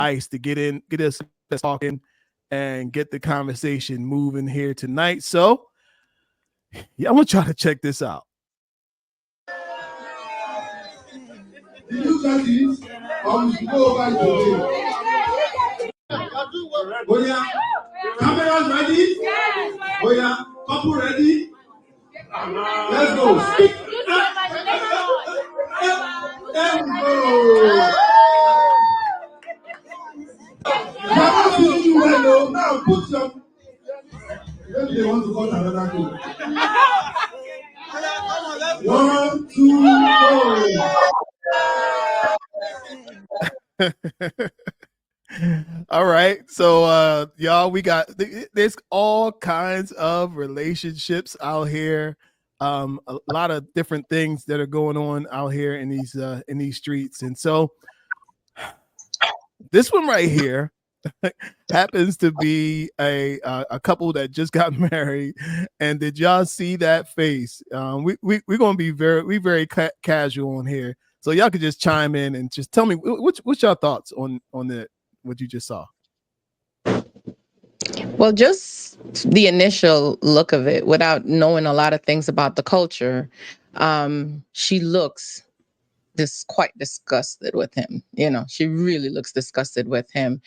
ice to get us talking and get the conversation moving here tonight. So yeah, I'm gonna try to check this out. Did you get this? Or we should go over it today? Oh yeah, cameras ready? Oh yeah, couple ready? Let's go. There we go. Camera feeling you well though. Now put your. Maybe they want to cut another clue. 1, 2, 4. All right, so y'all, we got there's all kinds of relationships out here, a lot of different things that are going on out here in these streets, and so this one right here happens to be a couple that just got married. And did y'all see that face? We're gonna be very casual on here, so y'all could just chime in and just tell me what's your thoughts on that, what you just saw. Well, just the initial look of it, without knowing a lot of things about the culture, she looks quite disgusted with him. She really looks disgusted with him.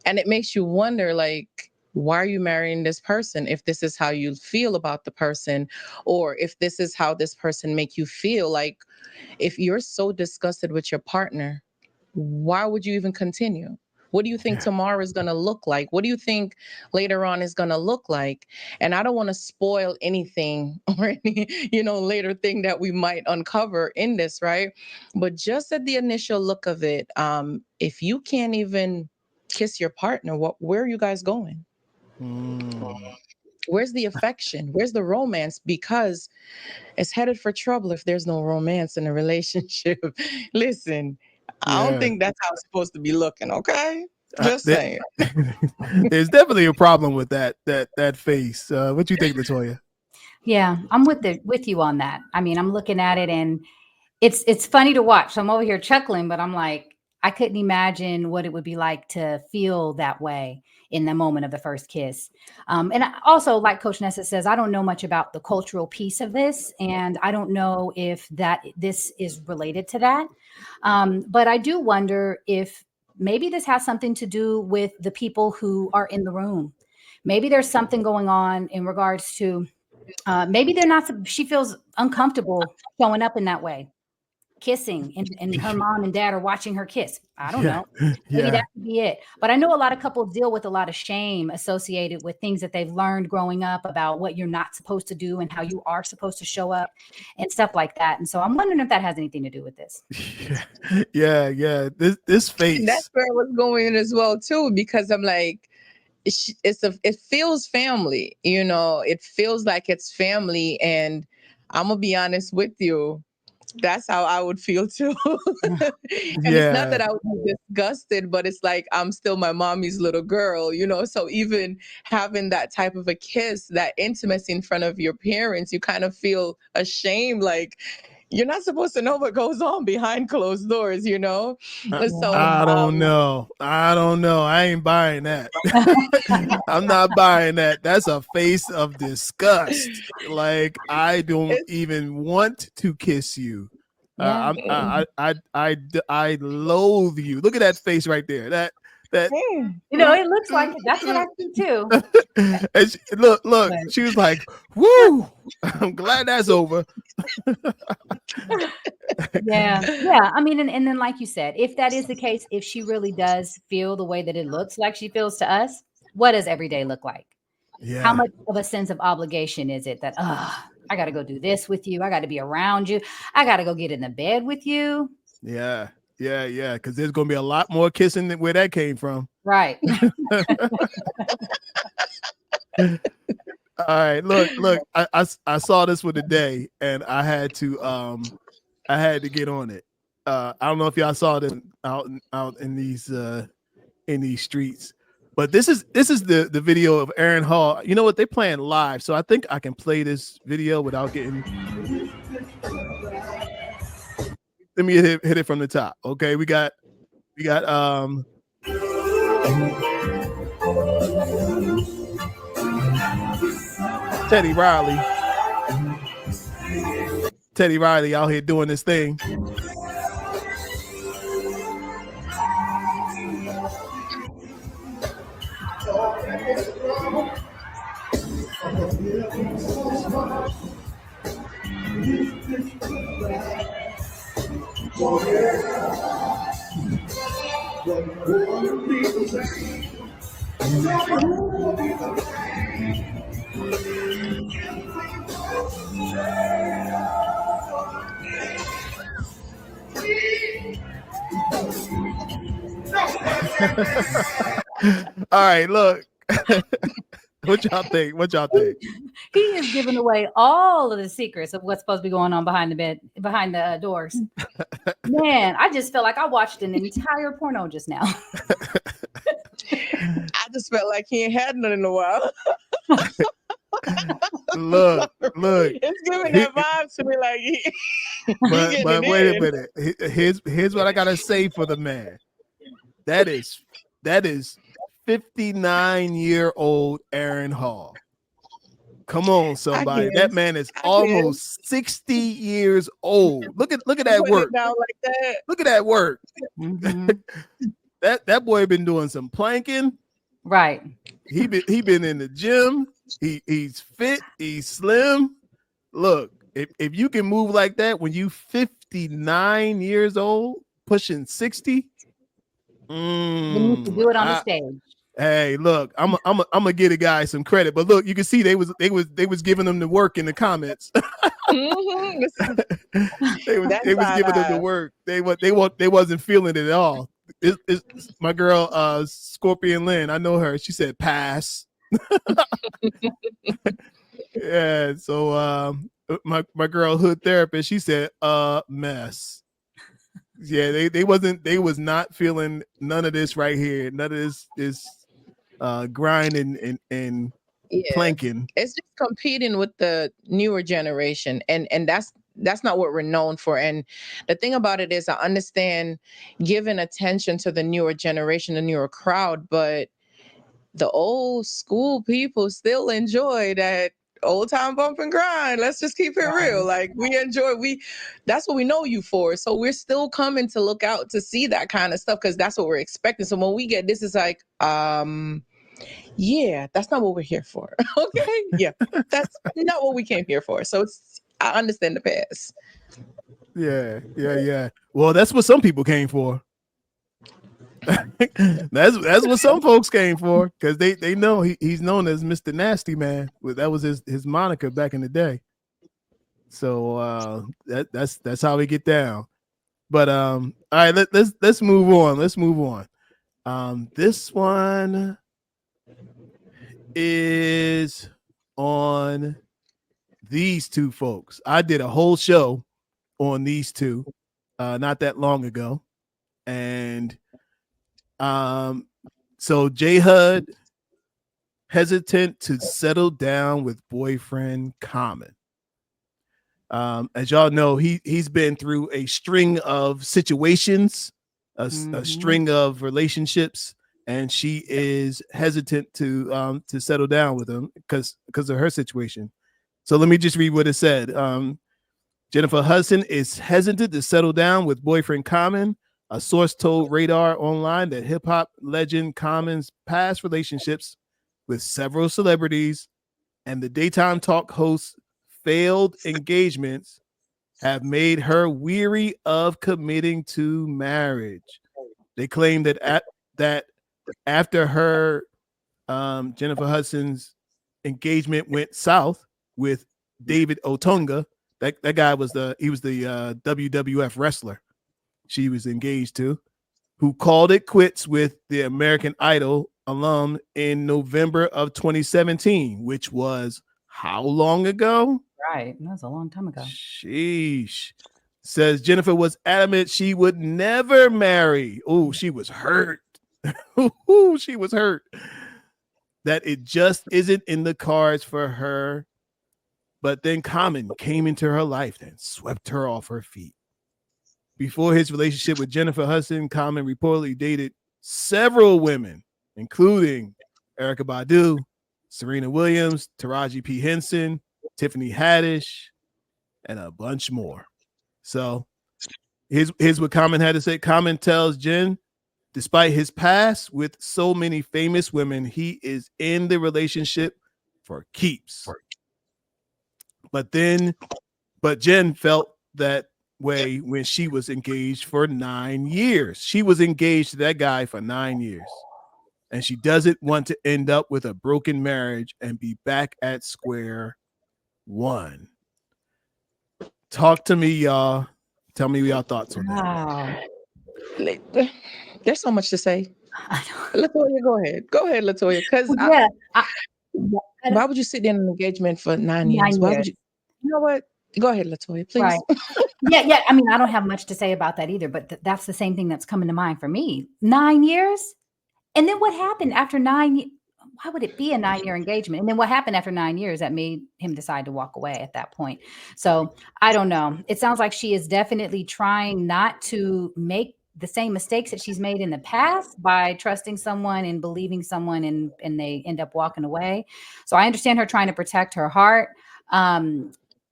And it makes you wonder, like, why are you marrying this person if this is how you feel about the person, or if this is how this person make you feel? Like, if you're so disgusted with your partner, why would you even continue? What do you think tomorrow is going to look like? What do you think later on is going to look like? And I don't want to spoil anything or any, later thing that we might uncover in this, right? But just at the initial look of it, if you can't even kiss your partner, where are you guys going? Where's the affection? Where's the romance? Because it's headed for trouble if there's no romance in a relationship. Listen, I don't think that's how it's supposed to be looking, okay? Just saying. There's definitely a problem with that face. What do you think, Latoya? Yeah, I'm with you on that. I mean, I'm looking at it and it's funny to watch. So I'm over here chuckling, but I'm like, I couldn't imagine what it would be like to feel that way in the moment of the first kiss. And also, like Coach Nessa says, I don't know much about the cultural piece of this, and I don't know if this is related to that. But I do wonder if maybe this has something to do with the people who are in the room. Maybe there's something going on in regards to maybe she feels uncomfortable showing up in that way, kissing, and her mom and dad are watching her kiss. I don't know. Maybe that could be it. But I know a lot of couples deal with a lot of shame associated with things that they've learned growing up about what you're not supposed to do and how you are supposed to show up and stuff like that. And so I'm wondering if that has anything to do with this. Yeah. This face. That's where I was going as well too, because I'm like, it feels family, it feels like it's family. And I'm gonna be honest with you, that's how I would feel too. And it's not that I would be disgusted, but it's like I'm still my mommy's little girl, so even having that type of a kiss, that intimacy in front of your parents, you kind of feel ashamed, like you're not supposed to know what goes on behind closed doors, So I don't know. I ain't buying that. I'm not buying that. That's a face of disgust. Like, I don't even want to kiss you. I loathe you. Look at that face right there. That it looks like it. That's what I think too. And look. She was like, "Woo! I'm glad that's over." Yeah. I mean, and then like you said, if that is the case, if she really does feel the way that it looks like she feels to us, what does every day look like? Yeah. How much of a sense of obligation is it that I got to go do this with you? I got to be around you. I got to go get in the bed with you. Yeah. Because there's going to be a lot more kissing than where that came from. Right. All right. Look. I saw this one today, and I had to get on it. I don't know if y'all saw this out in these streets, but this is the video of Aaron Hall. You know what? They're playing live, so I think I can play this video without getting. Let me hit it from the top. Okay, we got Teddy Riley. Teddy Riley out here doing this thing. All right, look. What y'all think? What y'all think? He is giving away all of the secrets of what's supposed to be going on behind the doors. Man, I just felt like I watched an entire porno just now. I just felt like he ain't had none in a while. Look. It's giving that vibe to me like but wait a minute. Here's what I gotta say for the man. That is 59-year-old Aaron Hall. Come on, somebody. That man is almost 60 years old. Look at that work. Like that. Look at that work. Mm-hmm. that boy been doing some planking. Right. He been in the gym. He's fit. He's slim. Look, if you can move like that when you 59 years old, pushing 60. You need to do it on the stage. Hey, look, I'm gonna give a guy some credit, but look, you can see they was giving them the work in the comments. Mm-hmm. they was giving them the work. They wasn't feeling it at all. It's my girl Scorpion Lynn. I know her. She said pass. Yeah. So my girl Hood Therapist. She said mess. Yeah, they was not feeling none of this right here. None of this grinding and planking. It's just competing with the newer generation, and that's not what we're known for. And the thing about it is, I understand giving attention to the newer generation, the newer crowd, but the old school people still enjoy that old time bump and grind. Let's just keep it real. Like that's what we know you for. So we're still coming to look out to see that kind of stuff because that's what we're expecting. So when we get this, is like, yeah, that's not what we're here for. Okay, yeah, that's not what we came here for. So I understand the pass. Yeah. Well, that's what some people came for. that's what some folks came for because they know he's known as Mr. Nasty Man. That was his moniker back in the day. So that's how we get down. But all right, let's move on. Let's move on. This one is on these two folks. I did a whole show on these two not that long ago, and so J Hud hesitant to settle down with boyfriend Common. As y'all know, he's been through a string of situations, a string of relationships, and she is hesitant to settle down with him because of her situation. So let me just read what it said. Jennifer Hudson is hesitant to settle down with boyfriend Common. A source told Radar Online that hip-hop legend Common's past relationships with several celebrities and the daytime talk host's failed engagements have made her weary of committing to marriage. They claim that after her Jennifer Hudson's engagement went south with David Otunga, that guy was the WWF wrestler she was engaged to, who called it quits with the American Idol alum in November of 2017, which was how long ago? Right. That was a long time ago. Sheesh. Says Jennifer was adamant she would never marry. Oh, she was hurt. She was hurt. That it just isn't in the cards for her. But then Common came into her life and swept her off her feet. Before his relationship with Jennifer Hudson, Common reportedly dated several women, including Erykah Badu, Serena Williams, Taraji P. Henson, Tiffany Haddish, and a bunch more. So here's what Common had to say. Common tells Jen, despite his past with so many famous women, he is in the relationship for keeps. But Jen felt that way when she was engaged for 9 years. She was engaged to that guy for 9 years. And she doesn't want to end up with a broken marriage and be back at square one. Talk to me, y'all. Tell me your thoughts on that. Wow. There's so much to say. Latoya, go ahead. Go ahead, Latoya. Because why would you sit in an engagement for 9 years? Why would you? You know what? Go ahead, Latoya, please. Right. Yeah. I mean, I don't have much to say about that either, but that's the same thing that's coming to mind for me. 9 years? And then what happened after 9 years? Why would it be a 9-year engagement? And then what happened after 9 years that made him decide to walk away at that point? So I don't know. It sounds like she is definitely trying not to make the same mistakes that she's made in the past by trusting someone and believing someone and they end up walking away. So I understand her trying to protect her heart.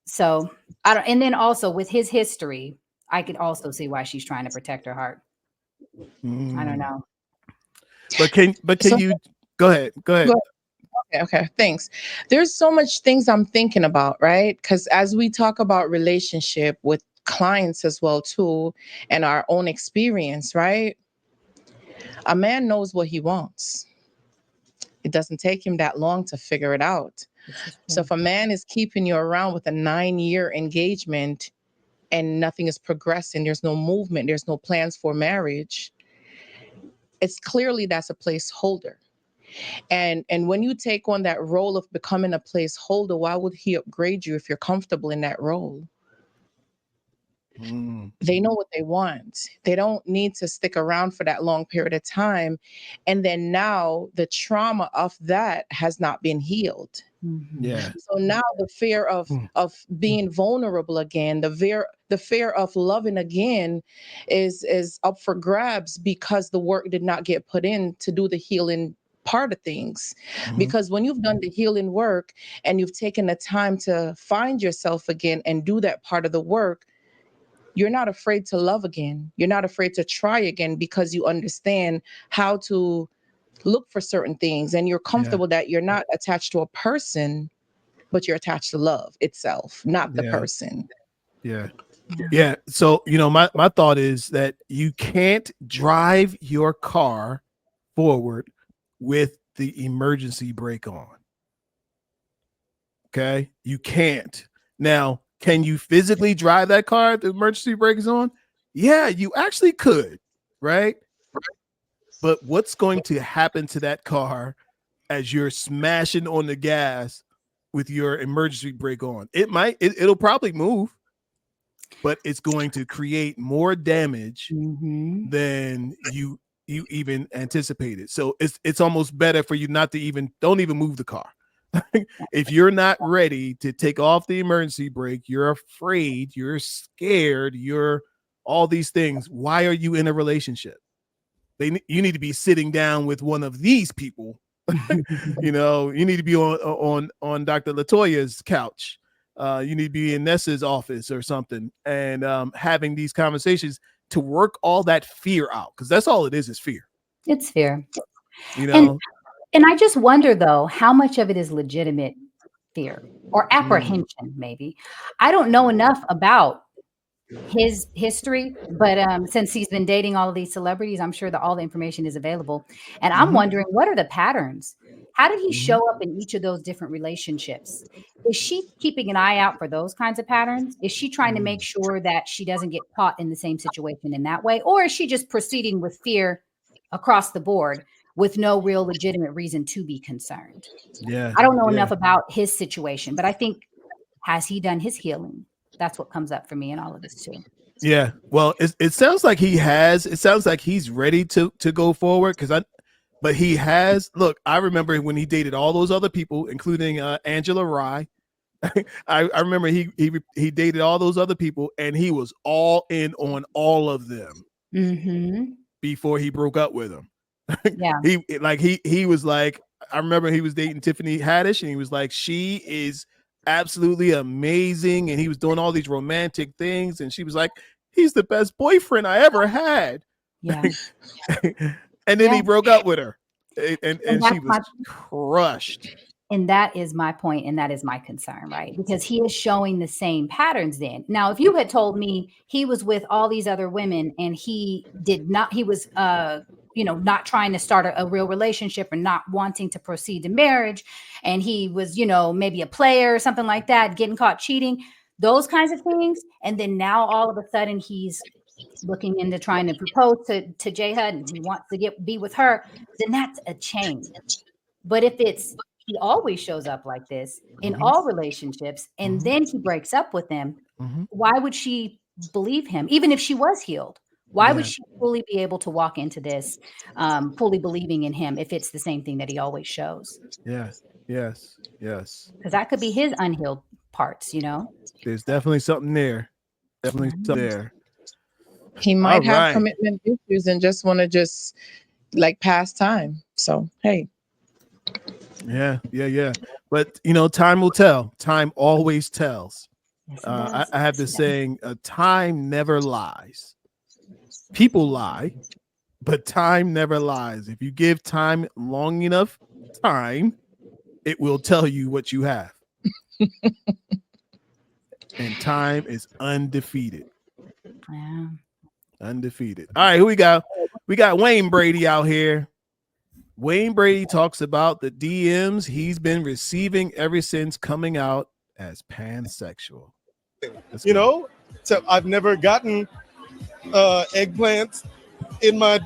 So I don't, and then also with his history, I could also see why she's trying to protect her heart. I don't know. But can you go ahead? Okay. Thanks. There's so much things I'm thinking about, right? Because as we talk about relationship with clients as well too, and our own experience, right? A man knows what he wants. It doesn't take him that long to figure it out. So if a man is keeping you around with a 9-year engagement and nothing is progressing, there's no movement, there's no plans for marriage, it's clearly that's a placeholder. And when you take on that role of becoming a placeholder, why would he upgrade you if you're comfortable in that role? They know what they want. They don't need to stick around for that long period of time. And then now the trauma of that has not been healed. Yeah. So now the fear of being vulnerable again, the fear of loving again is up for grabs because the work did not get put in to do the healing part of things. Because when you've done the healing work and you've taken the time to find yourself again and do that part of the work, you're not afraid to love again. You're not afraid to try again because you understand how to look for certain things and you're comfortable that you're not attached to a person, but you're attached to love itself, not the person. Yeah. So, my thought is that you can't drive your car forward with the emergency brake on. Okay. You can't. Now, can you physically drive that car if the emergency brake is on? Yeah, you actually could, right? But what's going to happen to that car as you're smashing on the gas with your emergency brake on? It'll probably move, but it's going to create more damage than you even anticipated. So it's almost better for you don't even move the car. If you're not ready to take off the emergency brake, you're afraid, you're scared, you're all these things. Why are you in a relationship? You need to be sitting down with one of these people. You need to be on Dr. Latoya's couch. You need to be in Nessa's office or something and having these conversations to work all that fear out, because that's all it is fear. It's fear. And I just wonder, though, how much of it is legitimate fear or apprehension, maybe. I don't know enough about his history, but since he's been dating all of these celebrities, I'm sure that all the information is available. And I'm wondering, what are the patterns? How did he show up in each of those different relationships? Is she keeping an eye out for those kinds of patterns? Is she trying to make sure that she doesn't get caught in the same situation in that way? Or is she just proceeding with fear across the board with no real legitimate reason to be concerned? I don't know enough about his situation, but I think, has he done his healing? That's what comes up for me in all of this too. Yeah. Well, it sounds like he has. It sounds like he's ready to go forward but he has. Look, I remember when he dated all those other people, including Angela Rye. I remember he dated all those other people, and he was all in on all of them before he broke up with them. Yeah. he was like, I remember he was dating Tiffany Haddish, and he was like, she is absolutely amazing, and he was doing all these romantic things, and she was like, he's the best boyfriend I ever had. Yeah. And then he broke up with her, and she was crushed. And that is my point, and that is my concern, right? Because he is showing the same patterns then. Now, if you had told me he was with all these other women and he was not trying to start a real relationship or not wanting to proceed to marriage, and he was, maybe a player or something like that, getting caught cheating, those kinds of things. And then now all of a sudden he's looking into trying to propose to J Hud and he wants to be with her, then that's a change. But if he always shows up like this in all relationships, and then he breaks up with them, why would she believe him? Even if she was healed, why would she fully be able to walk into this, fully believing in him if it's the same thing that he always shows? Yeah. Yes. Because that could be his unhealed parts, There's definitely something there. He might have commitment issues and just want to like pass time. So, hey. Yeah. But time will tell. Time always tells. I have this saying: time never lies. People lie, but time never lies. If you give time long enough, it will tell you what you have. And time is undefeated. Yeah. Undefeated. All right, who we got? We got Wayne Brady out here. Wayne Brady talks about the DMs he's been receiving ever since coming out as pansexual. So I've never gotten eggplants in my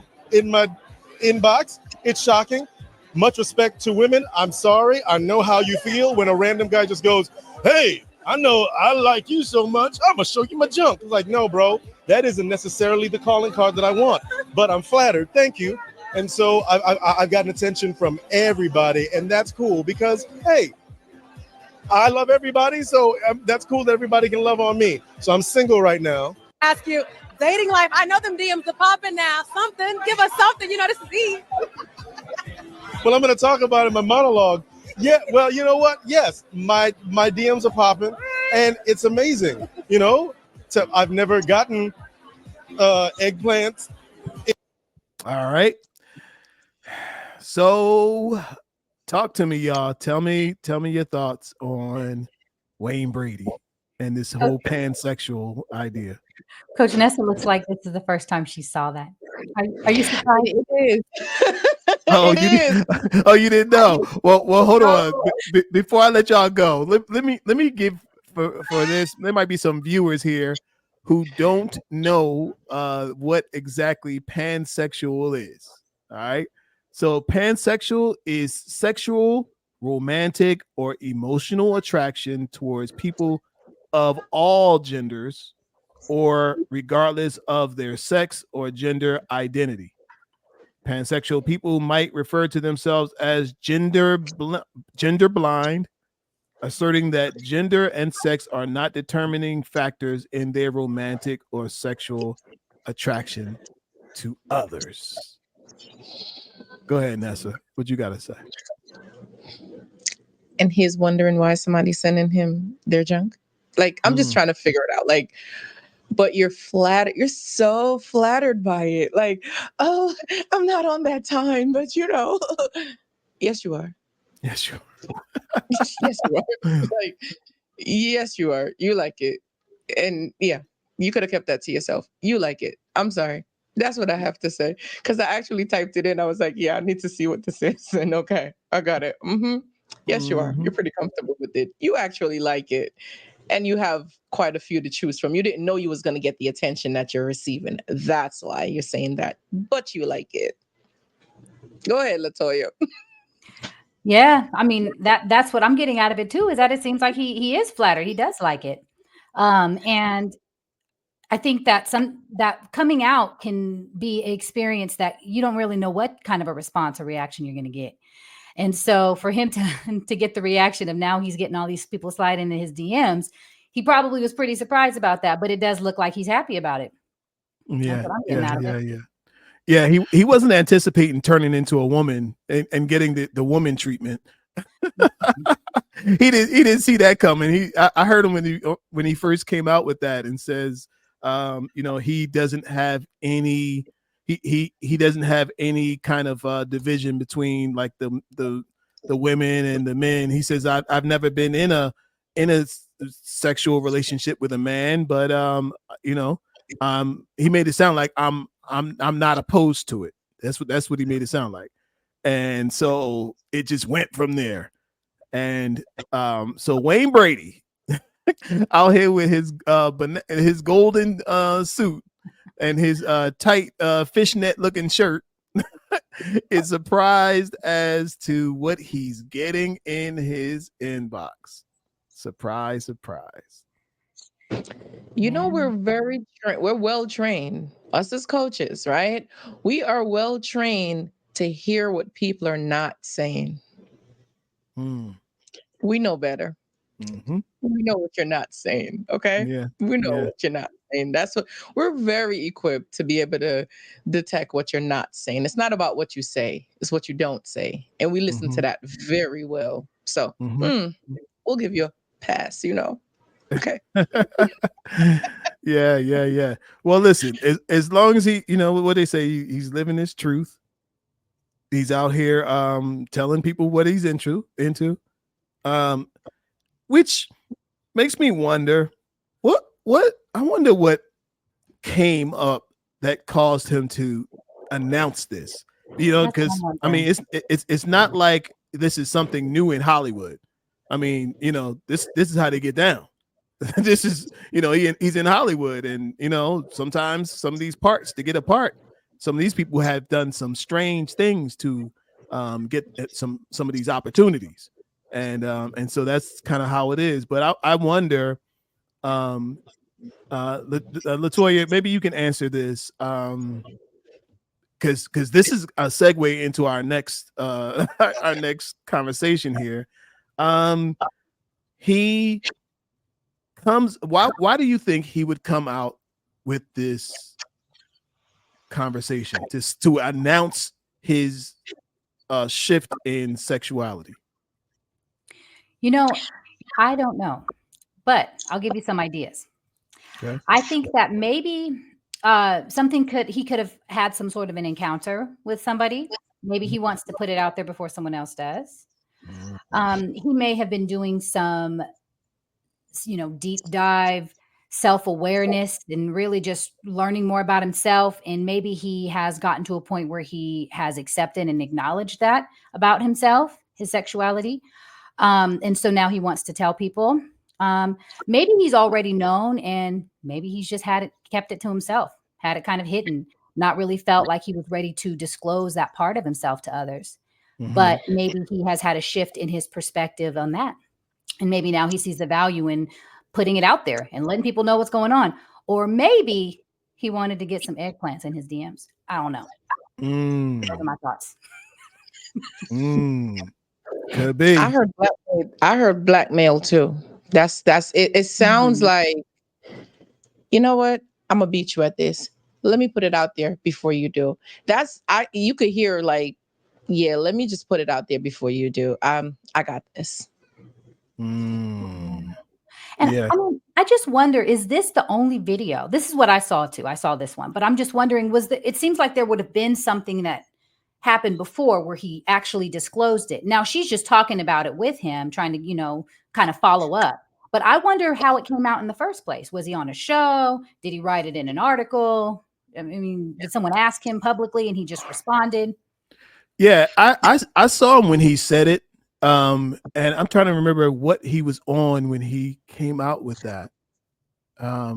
inbox. It's shocking. Much respect to women. I'm sorry. I know how you feel when a random guy just goes, "Hey, I know I like you so much, I'm gonna show you my junk." It's like, no, bro, that isn't necessarily the calling card that I want. But I'm flattered. Thank you. And so I've gotten attention from everybody, and that's cool because, hey, I love everybody, so that's cool that everybody can love on me. So I'm single right now. Ask you, dating life, I know them DMs are popping now. Something, give us something, this is Eve. Well, I'm going to talk about it in my monologue. Yeah, well, you know what? Yes, my DMs are popping, and it's amazing, So I've never gotten eggplants. All right. So talk to me, y'all. Tell me your thoughts on Wayne Brady and this whole pansexual idea. Coach Nessa looks like this is the first time she saw that. Are you surprised? It is. You didn't know. Well, hold on. Before I let y'all go, let me give for this. There might be some viewers here who don't know what exactly pansexual is. All right. So pansexual is sexual, romantic, or emotional attraction towards people of all genders, or regardless of their sex or gender identity. Pansexual people might refer to themselves as gender blind, asserting that gender and sex are not determining factors in their romantic or sexual attraction to others. Go ahead, Nessa. What you got to say? And he's wondering why somebody's sending him their junk. Like, I'm just trying to figure it out. Like, but you're flattered. You're so flattered by it. Like, oh, I'm not on that time, but yes, you are. Yes, you are. Yes, you are. Like, yes, you are. You like it. And yeah, you could have kept that to yourself. You like it. I'm sorry. That's what I have to say. Because I actually typed it in. I was like, yeah, I need to see what this is. And okay, I got it. Yes, you are. You're pretty comfortable with it. You actually like it. And you have quite a few to choose from. You didn't know you was going to get the attention that you're receiving. That's why you're saying that. But you like it. Go ahead, LaToya. Yeah, I mean, that's what I'm getting out of it too, is that it seems like he is flattered. He does like it. And I think that that coming out can be an experience that you don't really know what kind of a response or reaction you're going to get. And so for him to get the reaction of now he's getting all these people sliding into his DMs, he probably was pretty surprised about that, but it does look like he's happy about it. Yeah. Yeah, he wasn't anticipating turning into a woman and getting the woman treatment. He didn't see that coming. I heard him when he first came out with that and says, he doesn't have any he doesn't have any kind of division between like the women and the men. He says I've never been in a sexual relationship with a man, but he made it sound like I'm not opposed to it. That's what he made it sound like. And so it just went from there. And so Wayne Brady out here with his golden suit and his tight fishnet looking shirt is surprised as to what he's getting in his inbox. Surprise, surprise. We're well trained, us as coaches, right? We are well trained to hear what people are not saying. We know better. Mm-hmm. We know what you're not saying. Okay. Yeah. We know what you're not saying. That's what we're very equipped to be able to detect what you're not saying. It's not about what you say, it's what you don't say. And we listen to that very well. So we'll give you a pass, Okay. Yeah. Well, listen, as long as he, what they say, he's living his truth. He's out here telling people what he's into. Which makes me wonder what came up that caused him to announce this. Because I mean, it's not like this is something new in Hollywood. I mean, this is how they get down. This is, he's in Hollywood, and sometimes some of these parts to get a part, some of these people have done some strange things to get some of these opportunities. And so that's kind of how it is. But I wonder, Latoya, maybe you can answer this, because this is a segue into our next our next conversation here. He comes. Why do you think he would come out with this conversation to announce his shift in sexuality? I don't know, but I'll give you some ideas. Okay. I think that maybe he could have had some sort of an encounter with somebody. Maybe he wants to put it out there before someone else does. He may have been doing some, deep dive self-awareness and really just learning more about himself. And maybe he has gotten to a point where he has accepted and acknowledged that about himself, his sexuality. And so now he wants to tell people. Maybe he's already known, and maybe he's just kept it to himself, had it kind of hidden, not really felt like he was ready to disclose that part of himself to others. But maybe he has had a shift in his perspective on that. And maybe now he sees the value in putting it out there and letting people know what's going on. Or maybe he wanted to get some eggplants in his DMs. I don't know. Those are my thoughts. Could be. I heard blackmail too. That's it. It sounds like, you know what? I'm gonna beat you at this. Let me put it out there before you do. You could hear like, yeah, let me just put it out there before you do. I got this. And I just wonder, is this the only video? This is what I saw too. I saw this one, but I'm just wondering, it seems like there would have been something that happened before where he actually disclosed it. Now she's just talking about it with him, trying to, kind of follow up. But I wonder how it came out in the first place. Was he on a show? Did he write it in an article? I mean, did someone ask him publicly and he just responded? Yeah, I saw him when he said it. And I'm trying to remember what he was on when he came out with that. I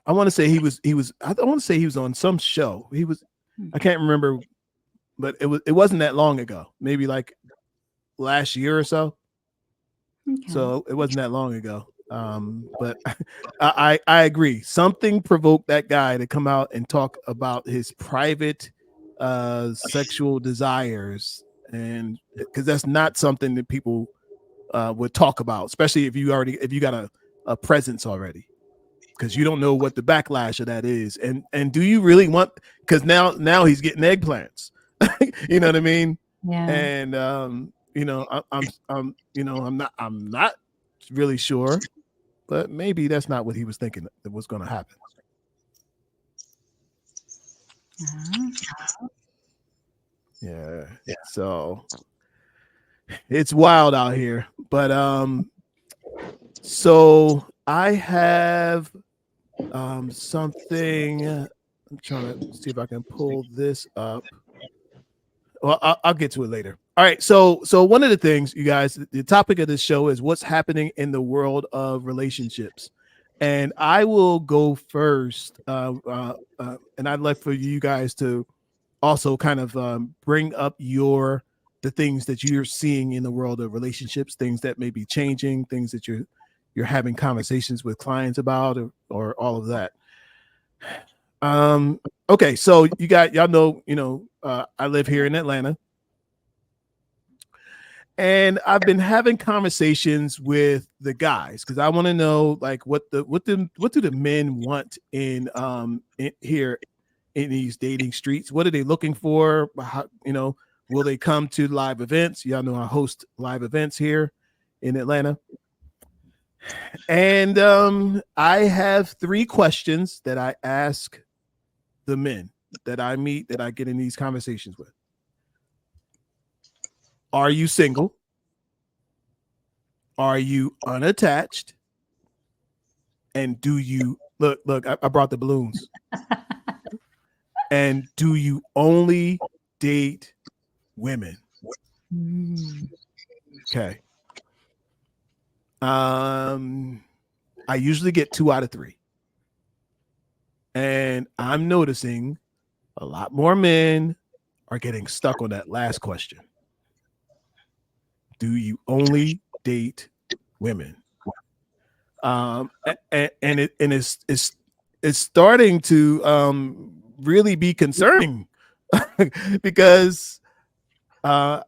want to say he was I want to say he was on some show. I can't remember, but it wasn't that long ago. Maybe like last year or so. Okay. So it wasn't that long ago. But I agree. Something provoked that guy to come out and talk about his private sexual desires, and because that's not something that people would talk about, especially if you got a presence already. because you don't know what the backlash of that is. And do you really want, because now he's getting eggplants. You know what I mean? Yeah. And I'm not really sure, but maybe that's not what he was thinking that was going to happen. Yeah. So it's wild out here. But so I have something. I'm trying to see if I can pull this up. Well, I'll get to it later. All right. So one of the things, you guys, the topic of this show is what's happening in the world of relationships. And I will go first. And I'd like for you guys to also kind of bring up the things that you're seeing in the world of relationships, things that may be changing, things that you're having conversations with clients about, or all of that. Okay, so y'all know, I live here in Atlanta, and I've been having conversations with the guys because I want to know, like, what do the men want in here in these dating streets? What are they looking for? How, will they come to live events? Y'all know I host live events here in Atlanta. And I have 3 questions that I ask the men that I meet, that I get in these conversations with. Are you single? Are you unattached? And do you look, I brought the balloons. And do you only date women? Okay. I usually get 2 out of 3. And I'm noticing a lot more men are getting stuck on that last question. Do you only date women? And it's starting to really be concerning because I